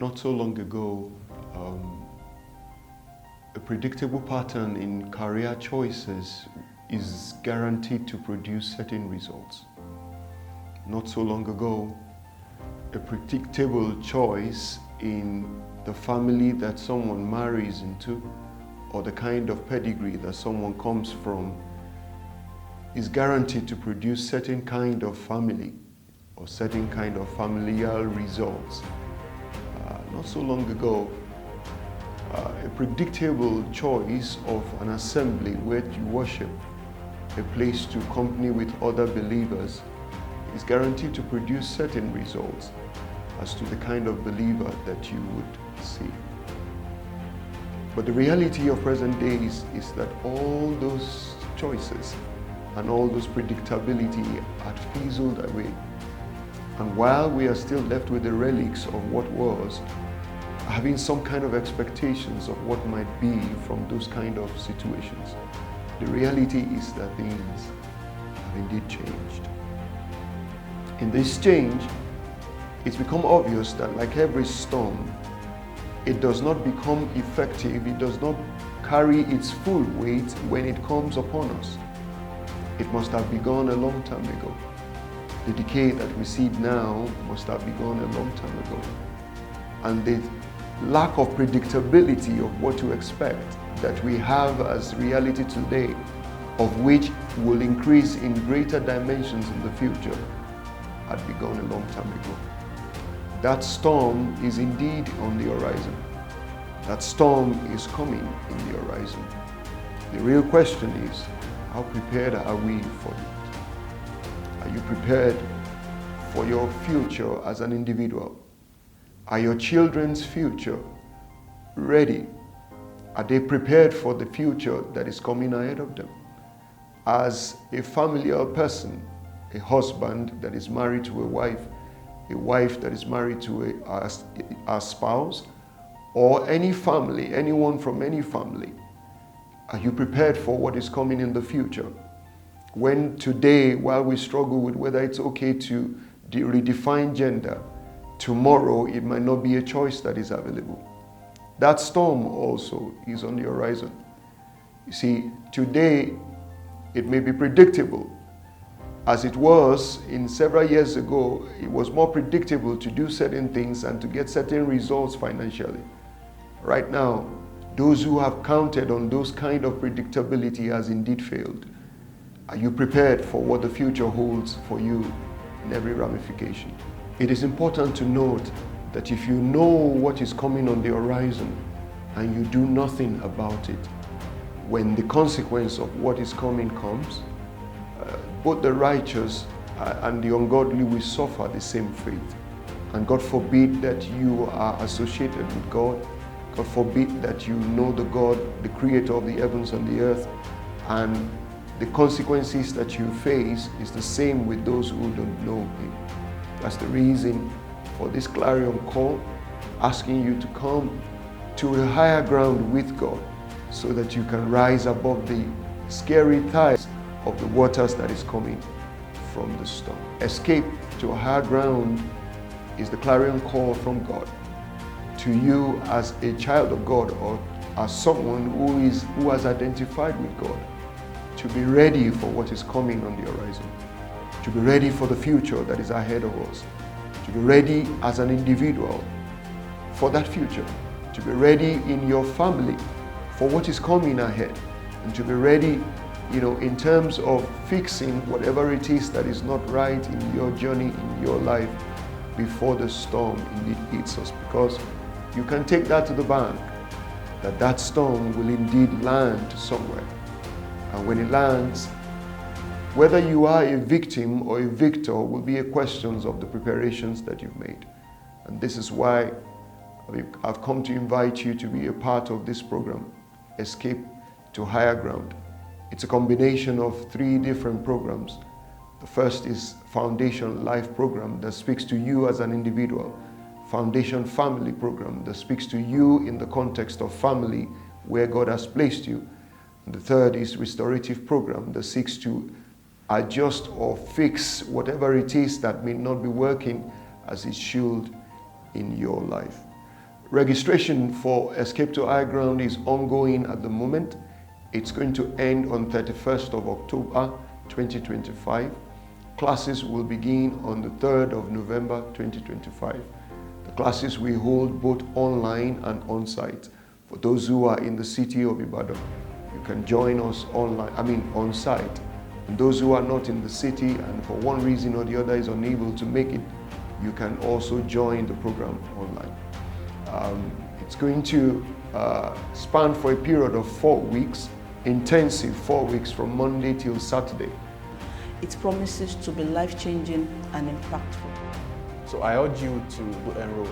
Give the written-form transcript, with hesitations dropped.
Not so long ago, a predictable pattern in career choices is guaranteed to produce certain results. Not so long ago, a predictable choice in the family that someone marries into or the kind of pedigree that someone comes from is guaranteed to produce certain kind of family or certain kind of familial results. Not so long ago, a predictable choice of an assembly where you worship, a place to company with other believers, is guaranteed to produce certain results as to the kind of believer that you would see. But the reality of present days is that all those choices and all those predictability had fizzled away. And while we are still left with the relics of what was, having some kind of expectations of what might be from those kind of situations, the reality is that things have indeed changed. In this change, it's become obvious that like every storm, it does not become effective, it does not carry its full weight when it comes upon us. It must have begun a long time ago. The decay that we see now must have begun a long time ago. And the lack of predictability of what to expect that we have as reality today, of which will increase in greater dimensions in the future, had begun a long time ago. That storm is indeed on the horizon. That storm is coming in the horizon. The real question is, how prepared are we for it? Are you prepared for your future as an individual? Are your children's future ready? Are they prepared for the future that is coming ahead of them? As a familial person, a husband that is married to a wife that is married to a spouse, or any family, anyone from any family, are you prepared for what is coming in the future? When today, while we struggle with whether it's okay to redefine gender, tomorrow it might not be a choice that is available. That storm also is on the horizon. You see, today it may be predictable. As it was in several years ago, it was more predictable to do certain things and to get certain results financially. Right now, those who have counted on those kind of predictability has indeed failed. Are you prepared for what the future holds for you in every ramification? It is important to note that if you know what is coming on the horizon and you do nothing about it, when the consequence of what is coming comes, both the righteous and the ungodly will suffer the same fate. And God forbid that you are associated with God. God forbid that you know the God, the creator of the heavens and the earth, and the consequences that you face is the same with those who don't know Him. That's the reason for this clarion call, asking you to come to a higher ground with God so that you can rise above the scary tides of the waters that is coming from the storm. Escape to a higher ground is the clarion call from God to you as a child of God, or as someone who has identified with God, to be ready for what is coming on the horizon, to be ready for the future that is ahead of us, to be ready as an individual for that future, to be ready in your family for what is coming ahead, and to be ready, in terms of fixing whatever it is that is not right in your journey, in your life, before the storm indeed hits us. Because you can take that to the bank, that storm will indeed land somewhere. And when it lands, whether you are a victim or a victor will be a question of the preparations that you've made. And this is why I've come to invite you to be a part of this program, Escape to Higher Ground. It's a combination of 3 different programs. The first is Foundation Life Program that speaks to you as an individual. Foundation Family Program that speaks to you in the context of family where God has placed you. And the third is Restorative Program that seeks to adjust or fix whatever it is that may not be working as it should in your life. Registration for Escape to Higher Ground is ongoing at the moment. It's going to end on 31st of October 2025. Classes will begin on the 3rd of November 2025. The classes we hold both online and on-site. For those who are in the city of Ibadan, you can join us on-site. And those who are not in the city and for one reason or the other is unable to make it, you can also join the program online. It's going to span for a period of 4 weeks, intensive 4 weeks from Monday till Saturday. It promises to be life-changing and impactful. So I urge you to enroll.